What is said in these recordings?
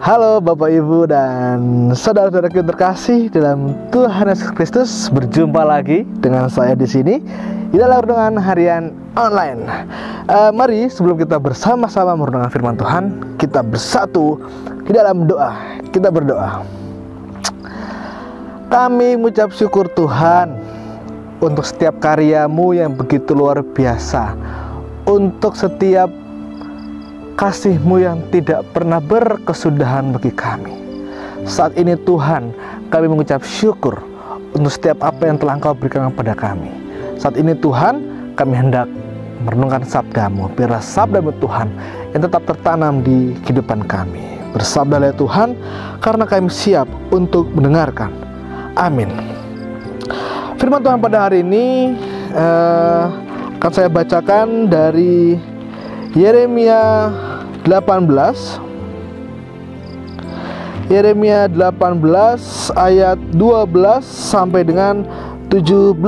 Halo Bapak Ibu dan saudara-saudaraku yang terkasih dalam Tuhan Yesus Kristus. Berjumpa lagi dengan saya di sini di dalam renungan harian online. Mari sebelum kita bersama-sama merenungkan firman Tuhan, kita bersatu di dalam doa. Kita berdoa. Kami mengucap syukur Tuhan untuk setiap karya-Mu yang begitu luar biasa, untuk setiap kasih-Mu yang tidak pernah berkesudahan bagi kami. Saat ini Tuhan, kami mengucap syukur untuk setiap apa yang telah Engkau berikan kepada kami. Saat ini Tuhan, kami hendak merenungkan sabda-Mu. Biarlah sabda-Mu Tuhan yang tetap tertanam di kehidupan kami. Bersabdalah ya Tuhan, karena kami siap untuk mendengarkan. Amin. Firman Tuhan pada hari ini akan saya bacakan dari Yeremia 18 ayat 12 sampai dengan 17.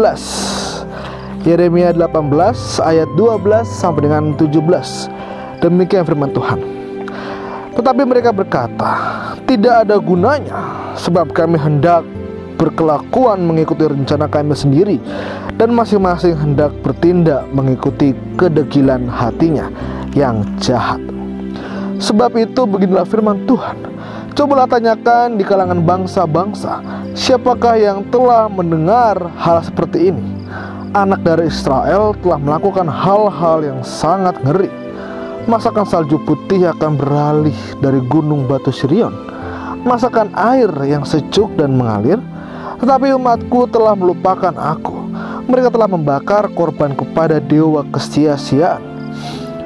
Yeremia 18 ayat 12 sampai dengan 17. Demikian firman Tuhan. Tetapi mereka berkata, tidak ada gunanya, sebab kami hendak berkelakuan mengikuti rencana kami sendiri, dan masing-masing hendak bertindak mengikuti kedegilan hatinya yang jahat. Sebab itu beginilah firman Tuhan, cobalah tanyakan di kalangan bangsa-bangsa, siapakah yang telah mendengar hal seperti ini? Anak dari Israel telah melakukan hal-hal yang sangat ngeri. Masakan salju putih akan beralih dari gunung batu Sirion? Masakan air yang sejuk dan mengalir? Tetapi umatku telah melupakan aku. Mereka telah membakar korban kepada dewa kesia-siaan.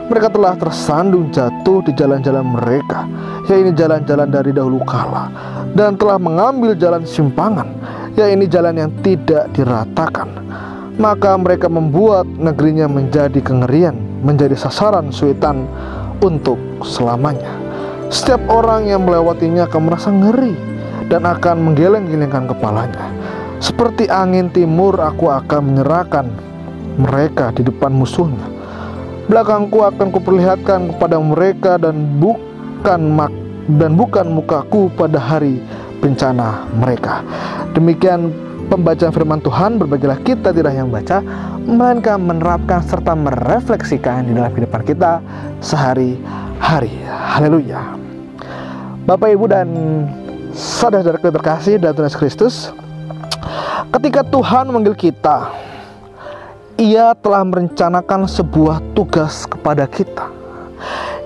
Mereka telah tersandung jatuh di jalan-jalan mereka, yaitu jalan-jalan dari dahulu kala, dan telah mengambil jalan simpangan, yaitu jalan yang tidak diratakan. Maka mereka membuat negerinya menjadi kengerian, menjadi sasaran suitan untuk selamanya. Setiap orang yang melewatinya akan merasa ngeri dan akan menggeleng-gelengkan kepalanya. Seperti angin timur aku akan menyerahkan mereka di depan musuhnya. Belakangku akan kuperlihatkan kepada mereka dan bukan mukaku pada hari bencana mereka. Demikian pembacaan firman Tuhan. Berbagilah kita tidak hanya membaca, melainkan menerapkan serta merefleksikan di dalam kehidupan kita sehari-hari. Haleluya. Bapak Ibu dan saudara-saudara terkasih dalam Tuhan Yesus Kristus, ketika Tuhan memanggil kita, Ia telah merencanakan sebuah tugas kepada kita.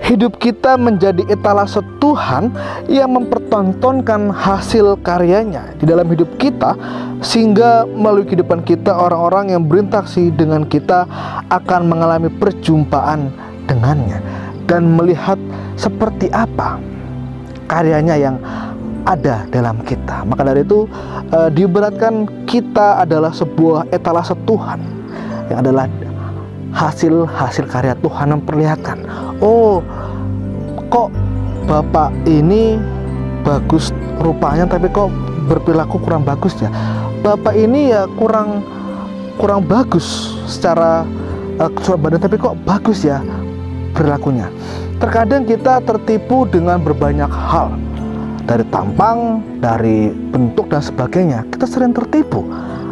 Hidup kita menjadi etalase Tuhan yang mempertontonkan hasil karyanya di dalam hidup kita, sehingga melalui kehidupan kita orang-orang yang berinteraksi dengan kita akan mengalami perjumpaan dengannya dan melihat seperti apa karyanya yang ada dalam kita. Maka dari itu diibaratkan kita adalah sebuah etalase Tuhan, yang adalah hasil karya Tuhan memperlihatkan, oh kok Bapak ini bagus rupanya, tapi kok berperilaku kurang bagus ya. Bapak ini ya kurang bagus secara keseluruhan badan, tapi kok bagus ya perilakunya. Terkadang kita tertipu dengan berbanyak hal, dari tampang, dari bentuk dan sebagainya. Kita sering tertipu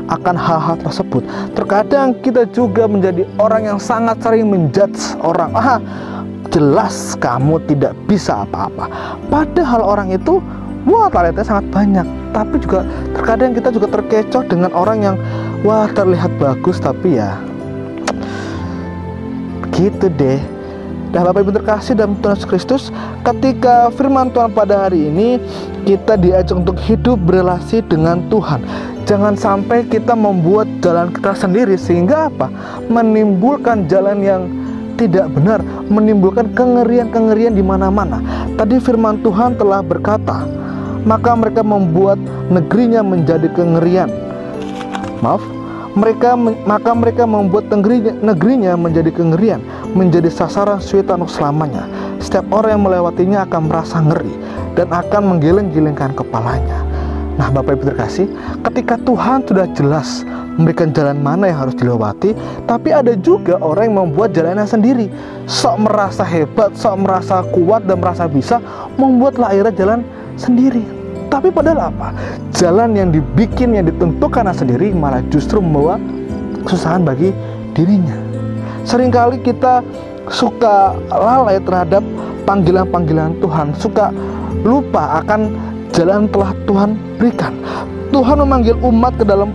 akan hal-hal tersebut. Terkadang kita juga menjadi orang yang sangat sering menjudge orang. Jelas kamu tidak bisa apa-apa. Padahal orang itu, wah, talentanya sangat banyak. Tapi juga terkadang kita juga terkecoh dengan orang yang, wah, terlihat bagus, tapi ya begitu deh. Dan Bapak Ibu terkasih dalam Tuhan Yesus Kristus, ketika firman Tuhan pada hari ini, kita diajak untuk hidup berelasi dengan Tuhan. Jangan sampai kita membuat jalan kita sendiri, sehingga apa? Menimbulkan jalan yang tidak benar, menimbulkan kengerian-kengerian di mana-mana. Tadi firman Tuhan telah berkata, maka mereka membuat negerinya menjadi kengerian. Maka mereka membuat negerinya menjadi kengerian, menjadi sasaran suitan untuk selamanya. Setiap orang yang melewatinya akan merasa ngeri dan akan menggeleng-gelengkan kepalanya. Nah, Bapak Ibu terkasih, ketika Tuhan sudah jelas memberikan jalan mana yang harus dilewati, tapi ada juga orang yang membuat jalannya sendiri, sok merasa hebat, sok merasa kuat dan merasa bisa, membuatlah akhirnya jalan sendiri. Tapi padahal apa? Jalan yang dibikin, yang ditentukan sendiri malah justru membawa kesusahan bagi dirinya. Seringkali kita suka lalai terhadap panggilan-panggilan Tuhan, suka lupa akan jalan telah Tuhan berikan. Tuhan memanggil umat ke dalam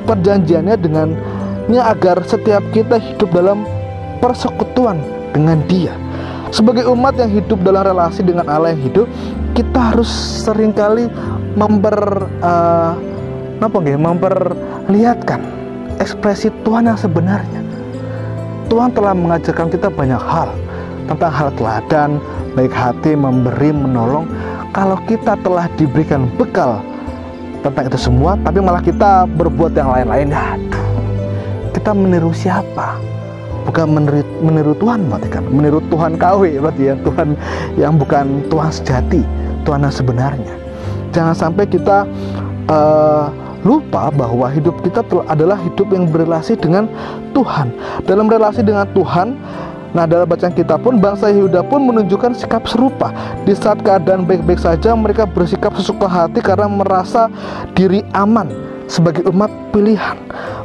perjanjiannya dengannya agar setiap kita hidup dalam persekutuan dengan Dia. Sebagai umat yang hidup dalam relasi dengan Allah yang hidup, kita harus seringkali memperlihatkan ekspresi Tuhan yang sebenarnya. Tuhan telah mengajarkan kita banyak hal tentang hal teladan, baik hati, memberi, menolong. Kalau kita telah diberikan bekal tentang itu semua, tapi malah kita berbuat yang lain-lain, kita meniru siapa? Bukan meniru Tuhan, berarti kan meniru Tuhan KW, berarti ya, Tuhan yang bukan Tuhan sejati, Tuhan yang sebenarnya. Jangan sampai kita lupa bahwa hidup kita adalah hidup yang berrelasi dengan Tuhan. Dalam relasi dengan Tuhan, nah, dalam bacaan kita pun, bangsa Yehuda pun menunjukkan sikap serupa. Di saat keadaan baik-baik saja, mereka bersikap sesuka hati karena merasa diri aman sebagai umat pilihan.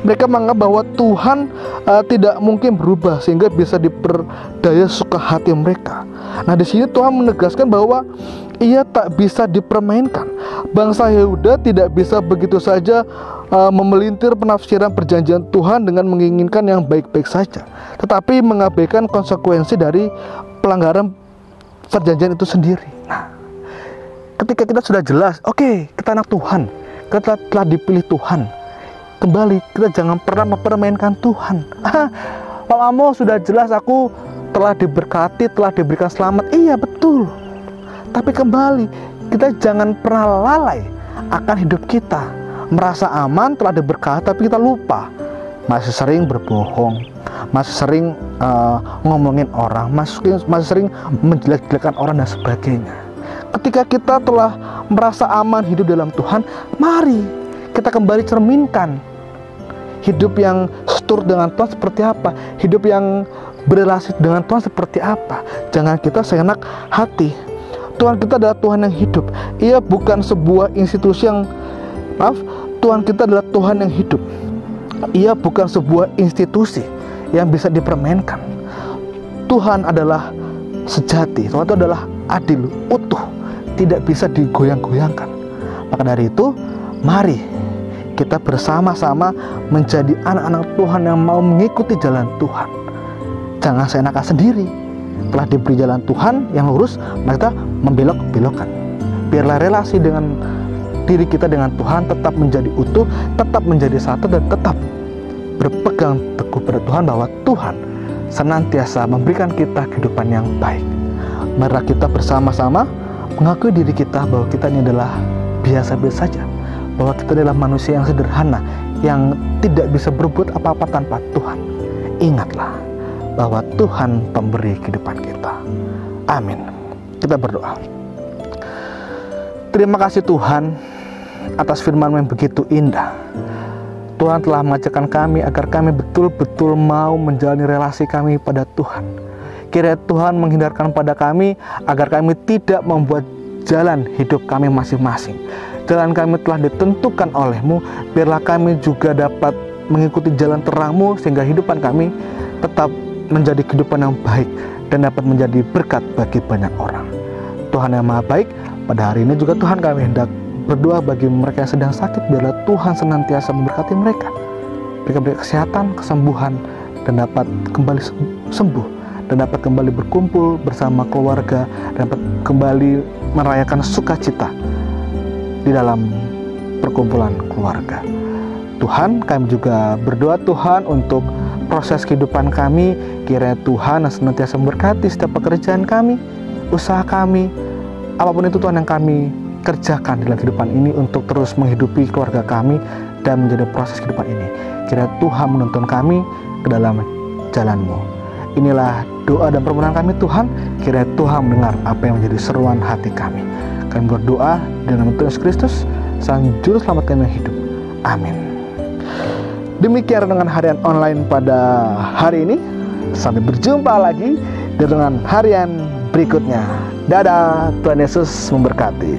Mereka menganggap bahwa Tuhan tidak mungkin berubah sehingga bisa diperdaya suka hati mereka. Nah, di sini Tuhan menegaskan bahwa Ia tak bisa dipermainkan. Bangsa Yehuda tidak bisa begitu saja memelintir penafsiran perjanjian Tuhan dengan menginginkan yang baik-baik saja, tetapi mengabaikan konsekuensi dari pelanggaran perjanjian itu sendiri. Nah, ketika kita sudah jelas, oke, kita anak Tuhan, kita telah dipilih Tuhan, kembali kita jangan pernah mempermainkan Tuhan. Pak Amo, sudah jelas aku telah diberkati, telah diberikan selamat. Iya, betul. Tapi kembali, kita jangan pernah lalai akan hidup kita. Merasa aman, telah diberkati, tapi kita lupa. Masih sering berbohong, masih sering ngomongin orang, masih sering menjelek-jelekan orang dan sebagainya. Ketika kita telah merasa aman hidup dalam Tuhan, mari kita kembali cerminkan hidup yang setur dengan Tuhan seperti apa, hidup yang berrelasi dengan Tuhan seperti apa. Jangan kita seenak hati. Tuhan kita adalah Tuhan yang hidup. Ia bukan sebuah institusi yang, Tuhan kita adalah Tuhan yang hidup. Ia bukan sebuah institusi yang bisa dipermainkan. Tuhan adalah sejati. Tuhan itu adalah adil, utuh, tidak bisa digoyang-goyangkan. Maka dari itu, mari kita bersama-sama menjadi anak-anak Tuhan yang mau mengikuti jalan Tuhan. Jangan seenaknya sendiri. Telah diberi jalan Tuhan yang lurus, maka kita membelok-belokkan. Biarlah relasi dengan diri kita dengan Tuhan tetap menjadi utuh, tetap menjadi satu, dan tetap berpegang teguh pada Tuhan bahwa Tuhan senantiasa memberikan kita kehidupan yang baik. Mari kita bersama-sama mengakui diri kita bahwa kita ini adalah biasa-biasa saja, bahwa kita adalah manusia yang sederhana, yang tidak bisa berbuat apa-apa tanpa Tuhan. Ingatlah bahwa Tuhan pemberi kehidupan kita. Amin. Kita berdoa. Terima kasih Tuhan atas firman yang begitu indah. Tuhan telah mengajarkan kami agar kami betul-betul mau menjalani relasi kami pada Tuhan. Kiranya Tuhan menghindarkan pada kami agar kami tidak membuat jalan hidup kami masing-masing. Jalan kami telah ditentukan oleh-Mu. Biarlah kami juga dapat mengikuti jalan terang-Mu sehingga hidupan kami tetap menjadi kehidupan yang baik dan dapat menjadi berkat bagi banyak orang. Tuhan yang Maha Baik, pada hari ini juga Tuhan kami hendak berdoa bagi mereka yang sedang sakit. Biarlah Tuhan senantiasa memberkati mereka, berikan kesehatan, kesembuhan, dan dapat kembali sembuh, dan dapat kembali berkumpul bersama keluarga, dan dapat kembali merayakan sukacita di dalam perkumpulan keluarga. Tuhan, kami juga berdoa Tuhan untuk proses kehidupan kami. Kiranya Tuhan senantiasa memberkati setiap pekerjaan kami, usaha kami, apapun itu Tuhan yang kami kerjakan dalam kehidupan ini untuk terus menghidupi keluarga kami dan menjadi proses kehidupan ini. Kiranya Tuhan menuntun kami ke dalam jalan-Mu. Inilah doa dan permohonan kami Tuhan. Kiranya Tuhan mendengar apa yang menjadi seruan hati kami. Kami berdoa dalam nama Yesus Kristus. Sang Juru Selamat kami yang hidup. Amin. Demikian renungan harian online pada hari ini. Sampai berjumpa lagi di renungan harian berikutnya. Dadah, Tuhan Yesus memberkati.